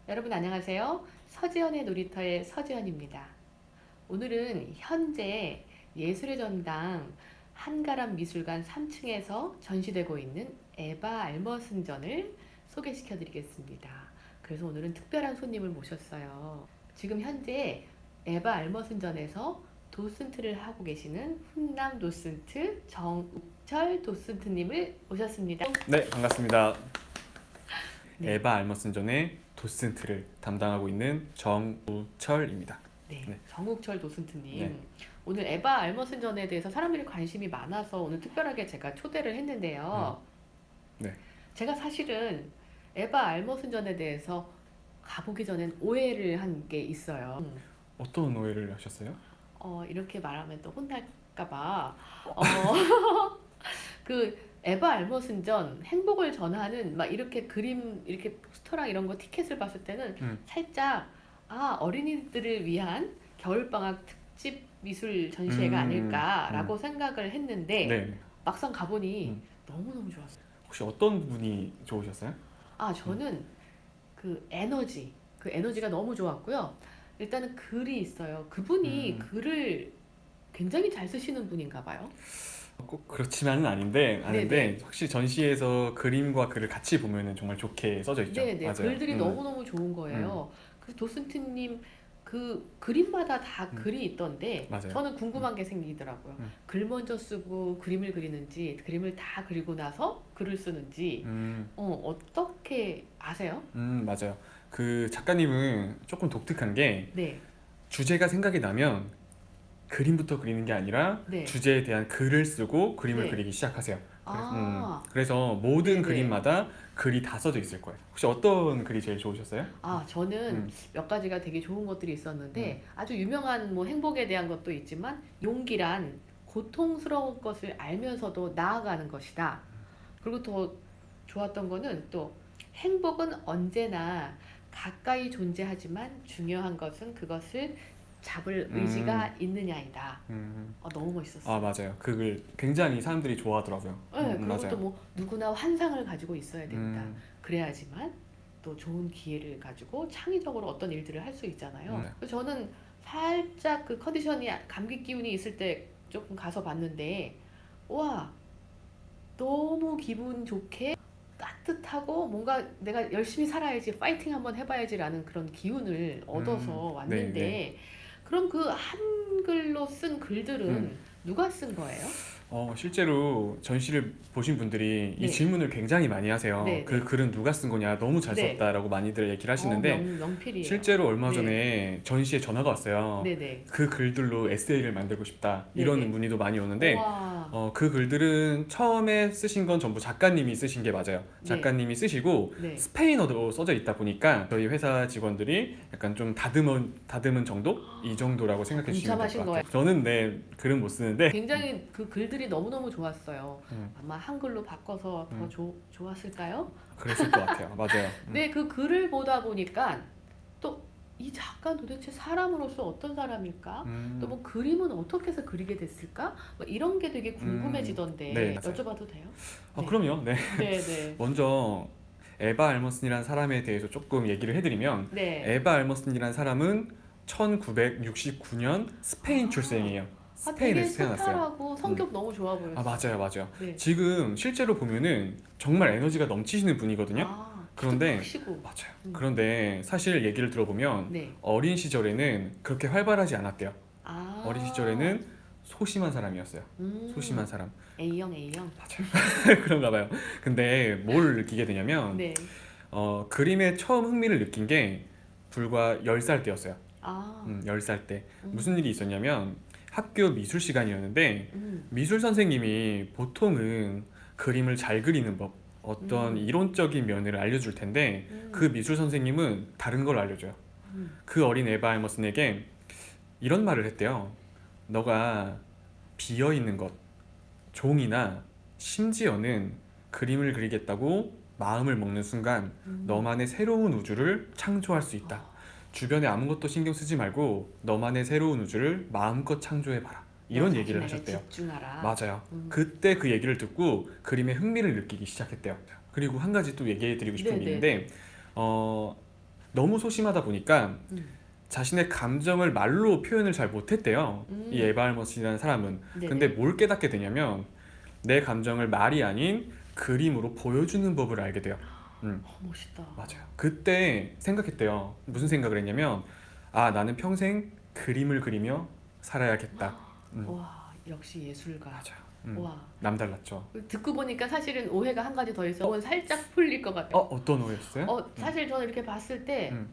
여러분 안녕하세요. 서지연의 놀이터의 서지연입니다. 오늘은 현재 예술의 전당 한가람 미술관 3층에서 전시되고 있는 에바 알머슨전을 소개시켜 드리겠습니다. 그래서 오늘은 특별한 손님을 모셨어요. 지금 현재 에바 알머슨전에서 도슨트를 하고 계시는 훈남 도슨트 정욱철 도슨트님을 모셨습니다. 네, 반갑습니다. 네. 에바 알머슨전의 도슨트를 담당하고 있는 정우철입니다. 네, 네. 정욱철 도슨트님. 네. 오늘 에바 알머슨전에 대해서 사람들이 관심이 많아서 오늘 특별하게 제가 초대를 했는데요. 네. 제가 사실은 에바 알머슨전에 대해서 가보기 전엔 오해를 한 게 있어요. 어떤 오해를 하셨어요? 이렇게 말하면 또 혼날까봐. 그 에바 알머슨전 행복을 전하는 막 이렇게 그림 이렇게 포스터랑 이런 거 티켓을 봤을 때는 살짝 어린이들을 위한 겨울방학 특집 미술 전시회가 아닐까라고 생각을 했는데 네. 막상 가보니 음. 너무너무 좋았어요. 혹시 어떤 부분이 좋으셨어요? 저는 그 에너지가 너무 좋았고요. 일단은 글이 있어요. 그분이 글을 굉장히 잘 쓰시는 분인가 봐요. 꼭 그렇지만은 아닌데 네네. 확실히 전시에서 그림과 글을 같이 보면은 정말 좋게 써져 있죠. 네네. 맞아요. 글들이 너무너무 좋은 거예요. 그래서 도슨트님 그 그림마다 다 글이 있던데 맞아요. 저는 궁금한 게 생기더라고요. 글 먼저 쓰고 그림을 그리는지 그림을 다 그리고 나서 글을 쓰는지 어떻게 아세요? 맞아요. 그 작가님은 조금 독특한 게 네. 주제가 생각이 나면 그림부터 그리는 게 아니라 네. 주제에 대한 글을 쓰고 그림을 네. 그리기 시작하세요. 그래서 그래서 모든 네네. 그림마다 글이 다 써져 있을 거예요. 혹시 어떤 글이 제일 좋으셨어요? 저는 몇 가지가 되게 좋은 것들이 있었는데 음. 아주 유명한 뭐 행복에 대한 것도 있지만 용기란 고통스러운 것을 알면서도 나아가는 것이다. 그리고 더 좋았던 거는 또 행복은 언제나 가까이 존재하지만 중요한 것은 그것을 잡을 의지가 있느냐이다. 너무 멋있었어요. 맞아요. 그 글 굉장히 사람들이 좋아하더라고요. 네, 그리고 또 맞아요. 뭐 누구나 환상을 가지고 있어야 된다. 음. 그래야지만 또 좋은 기회를 가지고 창의적으로 어떤 일들을 할 수 있잖아요. 네. 그래서 저는 살짝 그 컨디션이 감기 기운이 있을 때 조금 가서 봤는데 와 너무 기분 좋게 따뜻하고 뭔가 내가 열심히 살아야지 파이팅 한번 해봐야지라는 그런 기운을 얻어서 왔는데 네. 그럼 그 한글로 쓴 글들은 누가 쓴 거예요? 실제로 전시를 보신 분들이 이 네. 질문을 굉장히 많이 하세요. 네, 그 네. 글은 누가 쓴 거냐, 너무 잘 네. 썼다라고 많이들 얘기를 하시는데 명필이에요. 실제로 얼마 네. 전에 전시에 전화가 왔어요. 네네. 그 글들로 에세이를 만들고 싶다 이런 네네. 문의도 많이 오는데 와. 그 글들은 처음에 쓰신 건 전부 작가님이 쓰신 게 맞아요. 네. 작가님이 쓰시고 네. 스페인어로 써져 있다 보니까 저희 회사 직원들이 약간 좀 다듬은 정도? 이 정도라고 생각해 주시면 될 동참하신 것 같아요. 저는 글은 못 쓰는데 굉장히 그 글들이 너무너무 좋았어요. 음, 아마 한글로 바꿔서 더 좋았을까요? 그랬을 것 같아요. 맞아요. 네, 그 글을 보다 보니까 또 이 작가 도대체 사람으로서 어떤 사람일까? 또 뭐 그림은 어떻게 해서 그리게 됐을까? 뭐 이런 게 되게 궁금해지던데 네, 맞아요. 여쭤봐도 돼요? 네. 그럼요. 네. 네, 네. 먼저 에바 알머슨이라는 사람에 대해서 조금 얘기를 해드리면 네. 에바 알머슨이라는 사람은 1969년 스페인 출생이에요. 되게 스페인에서 태어났어요. 소탈하고 성격 너무 좋아 보였어요. 맞아요. 네. 지금 실제로 보면은 정말 에너지가 넘치시는 분이거든요. 그런데 크시고. 맞아요. 그런데 사실 얘기를 들어보면 네. 어린 시절에는 그렇게 활발하지 않았대요. 아. 어린 시절에는 소심한 사람이었어요. 소심한 사람. A형. 맞아요. 그런가 봐요. 근데 뭘 느끼게 되냐면 네. 그림에 처음 흥미를 느낀 게 불과 10살 때였어요. 10살 때. 무슨 일이 있었냐면 학교 미술 시간이었는데 미술 선생님이 보통은 그림을 잘 그리는 법, 어떤 이론적인 면을 알려줄 텐데 그 미술 선생님은 다른 걸 알려줘요. 그 어린 에바 알머슨에게 이런 말을 했대요. 너가 비어 있는 것, 종이나 심지어는 그림을 그리겠다고 마음을 먹는 순간 너만의 새로운 우주를 창조할 수 있다. 주변에 아무것도 신경 쓰지 말고 너만의 새로운 우주를 마음껏 창조해봐라. 이런 얘기를 하셨대요. 집중하라. 맞아요. 그때 그 얘기를 듣고 그림에 흥미를 느끼기 시작했대요. 그리고 한 가지 또 얘기해 드리고 싶은 게 네네. 있는데 너무 소심하다 보니까 음. 자신의 감정을 말로 표현을 잘 못했대요. 이 에바 알머스이라는 사람은. 네네. 근데 뭘 깨닫게 되냐면 내 감정을 말이 아닌 그림으로 보여주는 법을 알게 돼요. 멋있다. 맞아요. 그때 생각했대요. 무슨 생각을 했냐면, 아, 나는 평생 그림을 그리며 살아야겠다. 와, 역시 예술가. 맞아요. 와. 남달랐죠. 듣고 보니까 사실은 오해가 한 가지 더 있어. 그건 살짝 풀릴 것 같아요. 어떤 오해였어요? 사실 저는 이렇게 봤을 때 음.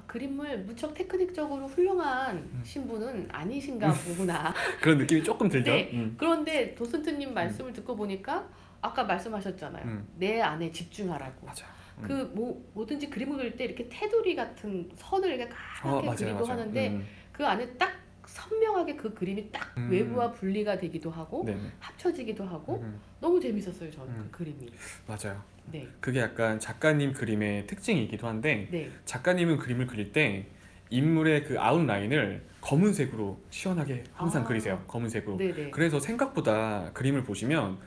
그림을 무척 테크닉적으로 훌륭한 신분은 아니신가 보구나. 그런 느낌이 조금 들죠? 네. 그런데 도슨트님 말씀을 듣고 보니까 아까 말씀하셨잖아요. 내 안에 집중하라고. 맞아요. 뭐든지 그림을 그릴 때 이렇게 테두리 같은 선을 이렇게 가볍게 그리고 하는데 그 안에 딱 선명하게 그 그림이 딱 외부와 분리가 되기도 하고 네네. 합쳐지기도 하고 너무 재밌었어요, 저는 그 그림이. 맞아요. 네. 그게 약간 작가님 그림의 특징이기도 한데, 네. 작가님은 그림을 그릴 때 인물의 그 아웃라인을 검은색으로 시원하게 항상 그리세요. 검은색으로. 네네. 그래서 생각보다 그림을 보시면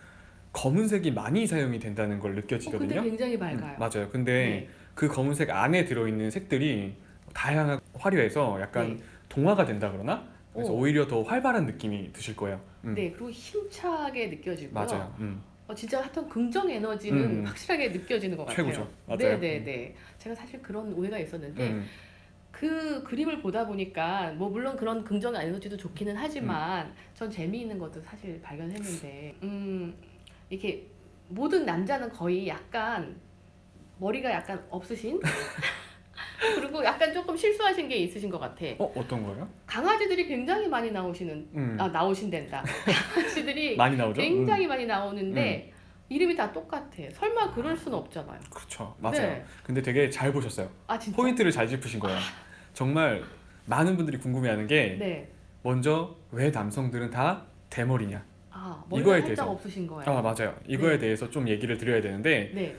검은색이 많이 사용이 된다는 걸 근데 느껴지거든요. 굉장히 밝아요. 맞아요. 근데 네. 그 검은색 안에 들어있는 색들이 다양하고 화려해서 약간 네. 동화가 된다 그러나? 그래서 오. 오히려 더 활발한 느낌이 드실 거예요. 네, 그리고 힘차게 느껴지고요. 맞아요. 진짜 하여튼 긍정 에너지는 확실하게 느껴지는 것 같아요. 최고죠. 맞아요. 네네네. 제가 사실 그런 오해가 있었는데 그 그림을 보다 보니까 뭐 물론 그런 긍정 에너지도 좋기는 하지만 전 재미있는 것도 사실 발견했는데 이렇게 모든 남자는 거의 약간 머리가 약간 없으신 그리고 약간 조금 실수하신 게 있으신 것 같아. 어떤 거예요? 강아지들이 굉장히 많이 나오신댄다. 강아지들이 많이 나오죠? 굉장히 많이 나오는데 이름이 다 똑같아. 설마 그럴 수는 없잖아요. 그렇죠. 맞아요. 네. 근데 되게 잘 보셨어요. 진짜? 포인트를 잘 짚으신 거예요. 정말 많은 분들이 궁금해하는 게 네. 먼저 왜 남성들은 다 대머리냐? 머리가 이거에 살짝 대해서. 없으신 거예요. 맞아요. 이거에 네. 대해서 좀 얘기를 드려야 되는데 네.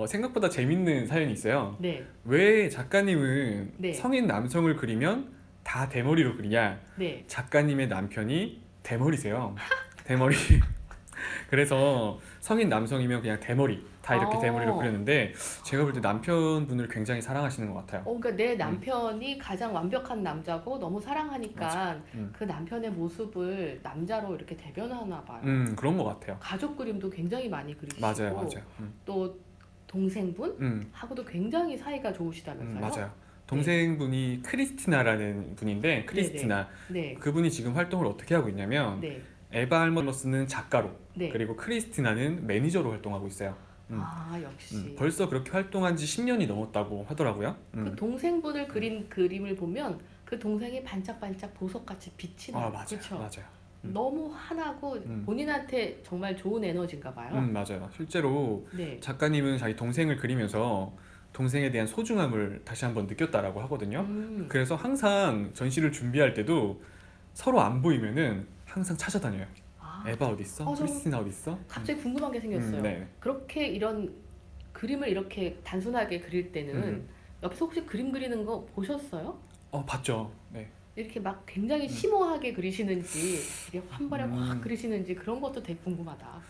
생각보다 재밌는 사연이 있어요. 네. 왜 작가님은 네. 성인 남성을 그리면 다 대머리로 그리냐? 네. 작가님의 남편이 대머리세요. 대머리. 그래서 성인 남성이면 그냥 대머리 다 이렇게 대머리로 그렸는데 제가 볼 때 남편분을 굉장히 사랑하시는 것 같아요. 그러니까 내 남편이 가장 완벽한 남자고 너무 사랑하니까 그 남편의 모습을 남자로 이렇게 대변하나 봐요. 그런 것 같아요. 가족 그림도 굉장히 많이 그리시고 맞아요. 또 동생분하고도 굉장히 사이가 좋으시다면서요? 맞아요. 동생분이 크리스티나라는 분인데 크리스티나 네. 그분이 지금 활동을 어떻게 하고 있냐면 네. 에바 알머스는 작가로 네. 그리고 크리스티나는 매니저로 활동하고 있어요. 역시. 벌써 그렇게 활동한 지 10년이 넘었다고 하더라고요. 그 동생분을 그린 그림을 보면 그 동생이 반짝반짝 보석같이 빛이 나요. 맞아요. 그렇죠? 맞아요. 너무 환하고 본인한테 정말 좋은 에너지인가 봐요. 맞아요. 실제로 네. 작가님은 자기 동생을 그리면서 동생에 대한 소중함을 다시 한번 느꼈다라고 하거든요. 그래서 항상 전시를 준비할 때도 서로 안 보이면은 항상 찾아다녀요. 에바 어디 있어? 크리스티나 어디 있어? 갑자기 궁금한 게 생겼어요. 네. 그렇게 이런 그림을 이렇게 단순하게 그릴 때는 옆에서 혹시 그림 그리는 거 보셨어요? 봤죠. 네. 이렇게 막 굉장히 심오하게 그리시는지 이렇게 한 번에 확 그리시는지 그런 것도 되게 궁금하다.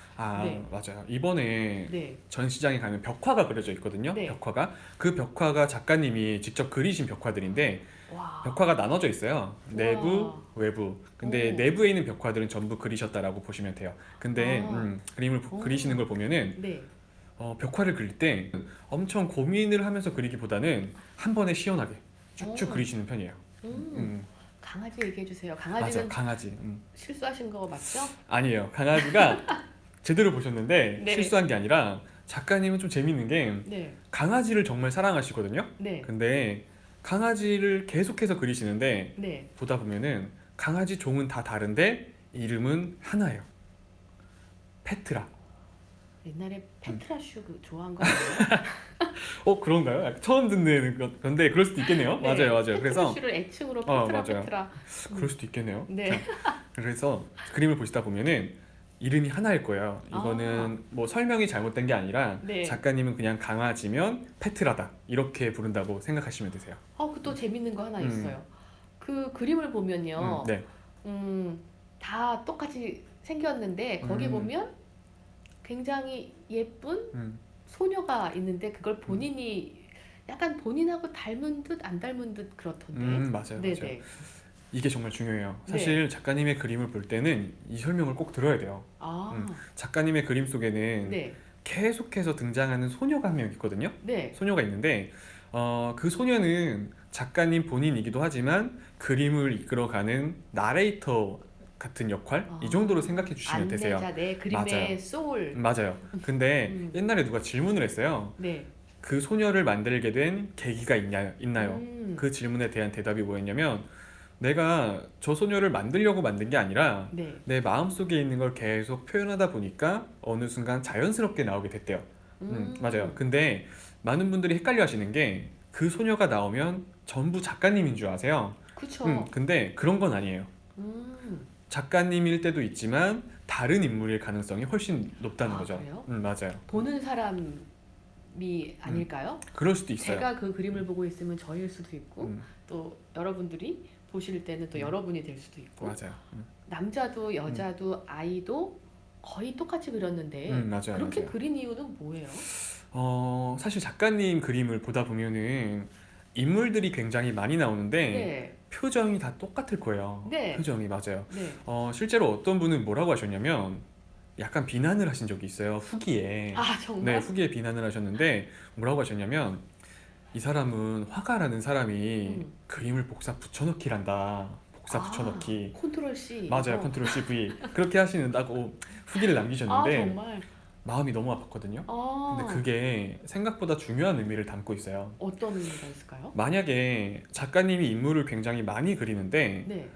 네. 맞아요. 이번에 네. 전시장에 가면 벽화가 그려져 있거든요. 네. 벽화가. 그 벽화가 작가님이 직접 그리신 벽화들인데 와. 벽화가 나눠져 있어요. 내부, 외부. 근데 오. 내부에 있는 벽화들은 전부 그리셨다라고 보시면 돼요. 근데 그림을 그리시는 걸 보면은 네. 벽화를 그릴 때 엄청 고민을 하면서 그리기보다는 한 번에 시원하게 쭉쭉 오. 그리시는 편이에요. 강아지 얘기해 주세요. 맞아, 강아지는 강아지. 실수하신 거 맞죠? 아니에요. 강아지가 제대로 보셨는데 네. 실수한 게 아니라 작가님은 좀 재밌는 게 네. 강아지를 정말 사랑하시거든요. 네. 근데 강아지를 계속해서 그리시는데 네. 보다 보면은 강아지 종은 다 다른데 이름은 하나예요. 페트라. 옛날에 페트라슈 좋아한 거 아니에요? 그런가요? 처음 듣는 건데 그럴 수도 있겠네요. 네. 맞아요. 그래서 페트라슈를 애칭으로 맞아요. 페트라. 그럴 수도 있겠네요. 네. 그래서 그림을 보시다 보면은 이름이 하나일 거예요. 이거는 뭐 설명이 잘못된 게 아니라 네. 작가님은 그냥 강아지면 페트라다 이렇게 부른다고 생각하시면 되세요. 또 재밌는 거 하나 있어요. 그 그림을 보면요. 네. 다 똑같이 생겼는데 거기 보면 굉장히 예쁜 소녀가 있는데 그걸 본인이 약간 본인하고 닮은 듯 안 닮은 듯 그렇던데. 맞아요, 맞아요. 네네. 이게 정말 중요해요. 네. 사실 작가님의 그림을 볼 때는 이 설명을 꼭 들어야 돼요. 아, 작가님의 그림 속에는 네. 계속해서 등장하는 소녀가 한 명 있거든요. 네. 소녀가 있는데 그 소녀는 작가님 본인이기도 하지만 그림을 이끌어가는 나레이터 같은 역할? 이 정도로 생각해 주시면 되세요. 안내자, 내 맞아요. 그림의 소울. 맞아요. 근데 음, 옛날에 누가 질문을 했어요. 네. 그 소녀를 만들게 된 계기가 있나요? 그 질문에 대한 대답이 뭐였냐면 내가 저 소녀를 만들려고 만든 게 아니라 네. 내 마음속에 있는 걸 계속 표현하다 보니까 어느 순간 자연스럽게 나오게 됐대요. 맞아요. 근데 많은 분들이 헷갈려 하시는 게 그 소녀가 나오면 전부 작가님인 줄 아세요. 그쵸. 근데 그런 건 아니에요. 음, 작가님일 때도 있지만 다른 인물일 가능성이 훨씬 높다는 아, 거죠. 그래요? 맞아요. 보는 사람이 아닐까요? 그럴 수도 있어요. 제가 그 그림을 보고 있으면 저일 수도 있고, 음, 또 여러분들이 보실 때는 또 여러분이 될 수도 있고, 맞아요. 남자도 여자도 아이도 거의 똑같이 그렸는데, 맞아요, 그렇게 맞아요. 그린 이유는 뭐예요? 사실 작가님 그림을 보다 보면은 인물들이 굉장히 많이 나오는데 네. 표정이 다 똑같을 거예요. 네. 표정이 맞아요. 네. 실제로 어떤 분은 뭐라고 하셨냐면 약간 비난을 하신 적이 있어요. 후기에. 아, 네, 정말? 후기에 비난을 하셨는데 뭐라고 하셨냐면 이 사람은 화가라는 사람이 음. 그림을 복사 붙여넣기란다. 복사 붙여넣기. 컨트롤 C. 맞아요. 이거. 컨트롤 C V. 그렇게 하시는다고 후기를 아, 남기셨는데 정말. 마음이 너무 아팠거든요. 근데 아, 그게 생각보다 중요한 의미를 담고 있어요. 어떤 의미가 있을까요? 만약에 작가님이 인물을 굉장히 많이 그리는데 네.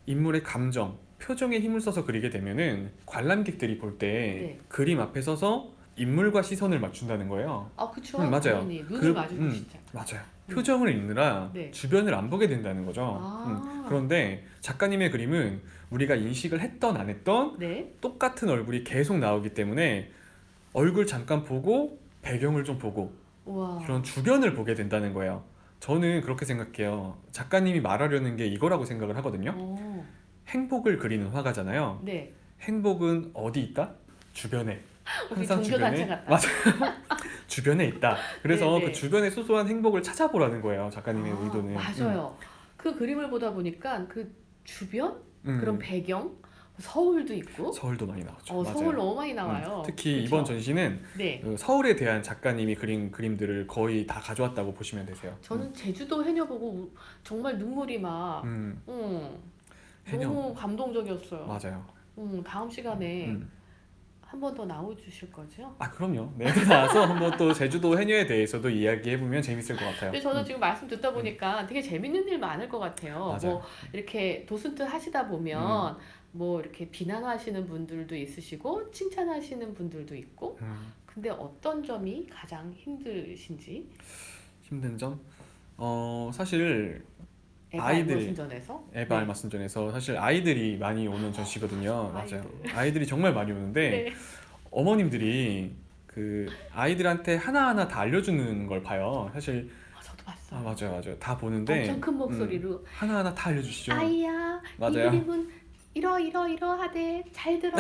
인물의 감정, 표정에 힘을 써서 그리게 되면은 관람객들이 볼 때 네. 그림 앞에 서서 인물과 시선을 맞춘다는 거예요. 아, 그쵸. 맞아요. 당연히 눈을 그, 마주고 진짜. 맞아요. 음. 표정을 읽느라 네. 주변을 안 보게 된다는 거죠. 아. 그런데 작가님의 그림은 우리가 인식을 했던 안 했던 네. 똑같은 얼굴이 계속 나오기 때문에 얼굴 잠깐 보고 배경을 좀 보고 우와. 그런 주변을 보게 된다는 거예요. 저는 그렇게 생각해요. 작가님이 말하려는 게 이거라고 생각을 하거든요. 어. 행복을 그리는 화가잖아요. 네. 행복은 어디 있다? 주변에. 우리 항상 종교단체 주변에. 같다. 맞아요. 주변에 있다. 그래서 네네. 그 주변의 소소한 행복을 찾아보라는 거예요. 작가님의 아, 의도는. 맞아요. 그 그림을 보다 보니까 그 주변 그런 음. 배경 서울도 있고 서울도 많이 나오죠. 맞아요. 서울 너무 많이 나와요. 특히 그쵸? 이번 전시는 네. 서울에 대한 작가님이 그린 그림들을 거의 다 가져왔다고 보시면 되세요. 저는 제주도 해녀 보고 정말 눈물이 막 해녀. 너무 감동적이었어요. 맞아요. 다음 시간에 음. 한 번 더 나와 주실 거죠? 아, 그럼요. 네, 나와서 한번 또 제주도 해녀에 대해서도 이야기해보면 재밌을 것 같아요. 근데 저는 지금 말씀 듣다 보니까 되게 재밌는 일 많을 것 같아요. 맞아요. 뭐 이렇게 도슨트 하시다 보면 뭐 이렇게 비난하시는 분들도 있으시고 칭찬하시는 분들도 있고 근데 어떤 점이 가장 힘드신지 힘든 점? 사실 에바 아이들, 알머신전에서 에바 네. 알마슨전에서 사실 아이들이 많이 오는 전시거든요. 아이들. 맞아요. 아이들이 정말 많이 오는데 네. 어머님들이 그 아이들한테 하나하나 다 알려주는 걸 봐요. 사실 저도 봤어요. 맞아요. 다 보는데 엄청 큰 목소리로 하나하나 다 알려주시죠. 아이야 이 맞아요. 그림은 이러하대 잘 들어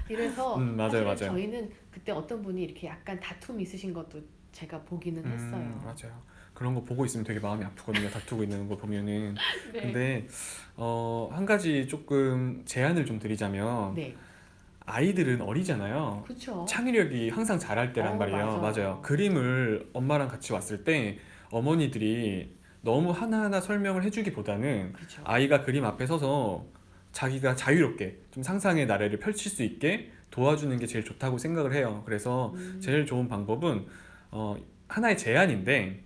이래서 맞아요. 사실은 저희는 그때 어떤 분이 이렇게 약간 다툼 있으신 것도 제가 보기는 했어요. 맞아요. 그런 거 보고 있으면 되게 마음이 아프거든요. 다투고 있는 거 보면은. 네. 근데 한 가지 조금 제안을 좀 드리자면 네. 아이들은 어리잖아요. 그렇죠. 창의력이 항상 자랄 때란 말이에요. 맞아요. 그림을 엄마랑 같이 왔을 때 어머니들이 너무 하나하나 설명을 해주기보다는 그렇죠. 아이가 그림 앞에 서서 자기가 자유롭게 좀 상상의 나래를 펼칠 수 있게 도와주는 게 제일 좋다고 생각을 해요. 그래서 제일 좋은 방법은 하나의 제안인데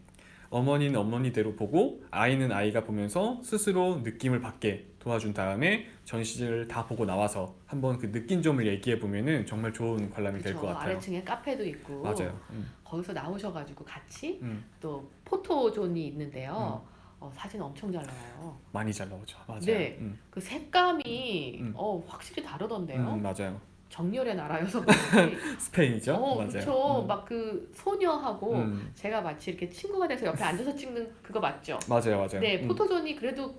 어머니는 어머니대로 보고 아이는 아이가 보면서 스스로 느낌을 받게 도와준 다음에 전시를 다 보고 나와서 한번 그 느낀 점을 얘기해 보면은 정말 좋은 관람이 될 것 같아요. 아래층에 카페도 있고 맞아요. 거기서 나오셔가지고 같이 음, 또 포토존이 있는데요. 사진 엄청 잘 나와요. 많이 잘 나오죠. 맞아요. 네. 그 색감이 확실히 다르던데요. 맞아요. 정열의 나라여서 그런지. 스페인이죠. 맞아요. 그렇죠. 막 그 소녀하고 제가 마치 이렇게 친구가 돼서 옆에 앉아서 찍는 그거 맞죠? 맞아요. 네, 포토존이 그래도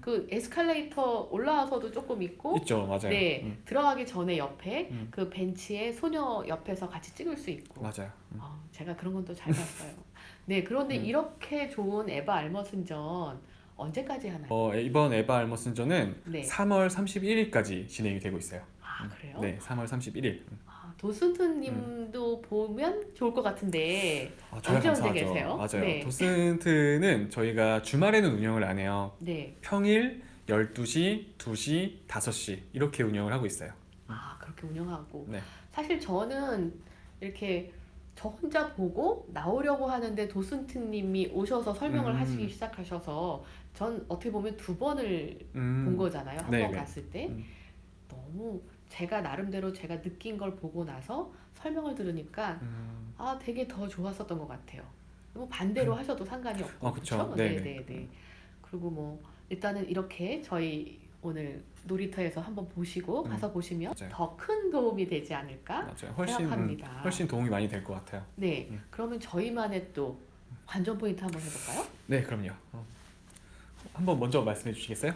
그 에스컬레이터 올라와서도 조금 있고, 있죠. 맞아요. 네, 들어가기 전에 옆에 그 벤치에 소녀 옆에서 같이 찍을 수 있고. 맞아요. 제가 그런 건 또 잘 봤어요. 네, 그런데 이렇게 좋은 에바 알머슨전 언제까지 하나요? 이번 에바 알머슨전은 네. 3월 31일까지 진행이 되고 있어요. 아, 그래요? 네, 3월 31일. 도슨트 님도 보면 좋을 것 같은데 저야 언제 감사하죠. 계세요? 맞아요. 네. 도슨트는 저희가 주말에는 운영을 안 해요. 네. 평일 12시, 2시, 5시 이렇게 운영을 하고 있어요. 그렇게 운영하고. 네. 사실 저는 이렇게 저 혼자 보고 나오려고 하는데 도슨트 님이 오셔서 설명을 하시기 시작하셔서 전 어떻게 보면 두 번을 본 거잖아요. 한 번 네네. 갔을 때. 너무 제가 나름대로 제가 느낀 걸 보고 나서 설명을 들으니까 되게 더 좋았었던 것 같아요. 뭐 반대로 하셔도 상관이 없고. 그쵸. 그렇죠? 네네. 네네네. 그리고 뭐 일단은 이렇게 저희 오늘 놀이터에서 한번 보시고 가서 보시면 맞아요. 더 큰 도움이 되지 않을까 맞아요. 생각합니다. 훨씬 도움이 많이 될 것 같아요. 네, 그러면 저희만의 또 관전 포인트 한번 해볼까요? 네, 그럼요. 한번 먼저 말씀해 주시겠어요?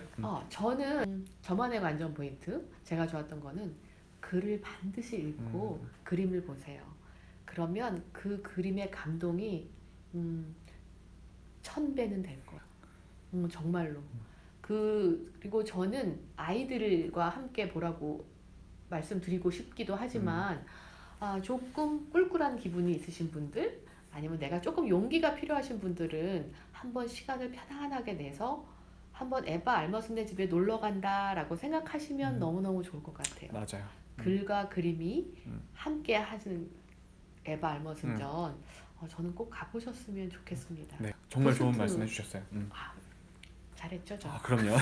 저는 저만의 관전 포인트, 제가 좋았던 거는 글을 반드시 읽고 그림을 보세요. 그러면 그 그림의 감동이 1000배는 될 거예요. 정말로. 그리고 저는 아이들과 함께 보라고 말씀드리고 싶기도 하지만 조금 꿀꿀한 기분이 있으신 분들 아니면 내가 조금 용기가 필요하신 분들은 한번 시간을 편안하게 내서 한번 에바 알머슨네 집에 놀러 간다라고 생각하시면 너무너무 좋을 것 같아요. 맞아요. 글과 그림이 함께 하는 에바 알머슨전 저는 꼭 가보셨으면 좋겠습니다. 네, 정말 좋은 도슨트- 말씀 해주셨어요. 잘했죠, 저. 그럼요.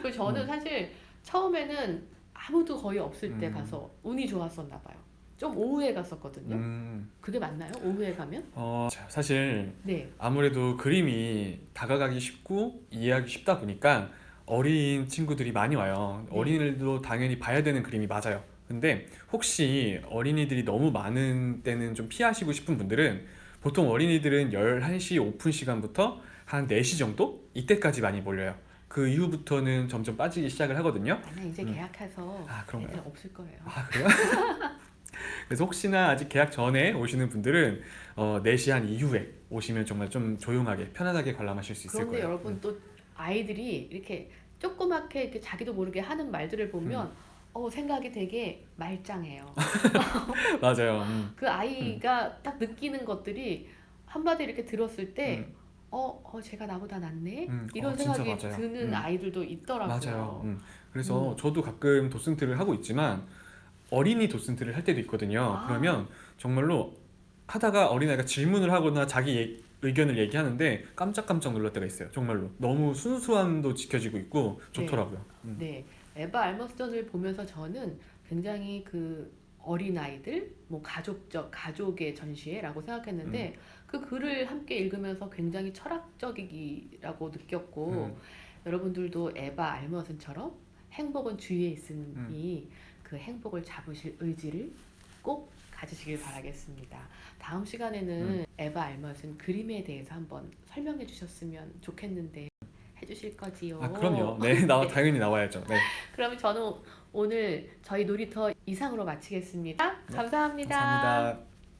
그리고 저는 사실 처음에는 아무도 거의 없을 때 가서 운이 좋았었나 봐요. 좀 오후에 갔었거든요. 그게 맞나요? 오후에 가면? 사실 네. 아무래도 그림이 다가가기 쉽고 이해하기 쉽다 보니까 어린 친구들이 많이 와요. 네. 어린이들도 당연히 봐야 되는 그림이 맞아요. 근데 혹시 어린이들이 너무 많은 때는 좀 피하시고 싶은 분들은 보통 어린이들은 11시 오픈 시간부터 한 4시 정도? 이때까지 많이 몰려요. 그 이후부터는 점점 빠지기 시작을 하거든요. 아니야, 이제 계약해서 그런가요? 애들 없을 거예요. 그래요? 그래서 혹시나 아직 계약 전에 오시는 분들은 4시 한 이후에 오시면 정말 좀 조용하게 편안하게 관람하실 수 있을 그런데 거예요. 여러분 또 아이들이 이렇게 조그맣게 이렇게 자기도 모르게 하는 말들을 보면 생각이 되게 말짱해요. 맞아요. 그 아이가 딱 느끼는 것들이 한마디 이렇게 들었을 때 제가 나보다 낫네? 이런 진짜 생각이 맞아요. 드는 아이들도 있더라고요. 맞아요. 그래서 저도 가끔 도슨트를 하고 있지만 어린이 도슨트를 할 때도 있거든요. 그러면 정말로 하다가 어린아이가 질문을 하거나 자기 의견을 얘기하는데 깜짝깜짝 놀랄 때가 있어요. 정말로 너무 순수함도 지켜지고 있고 좋더라고요. 네, 에바 알머스전을 보면서 저는 굉장히 그 어린아이들, 뭐 가족의 전시회라고 생각했는데 그 글을 함께 읽으면서 굉장히 철학적이라고 느꼈고 여러분들도 에바 알머슨처럼 행복은 주위에 있으니 그 행복을 잡으실 의지를 꼭 가지시길 바라겠습니다. 다음 시간에는 에바 알머슨 그림에 대해서 한번 설명해 주셨으면 좋겠는데 해주실 거지요? 그럼요. 네, 당연히 나와야죠. 네. 그러면 저는 오늘 저희 놀이터 이상으로 마치겠습니다. 감사합니다. 감사합니다.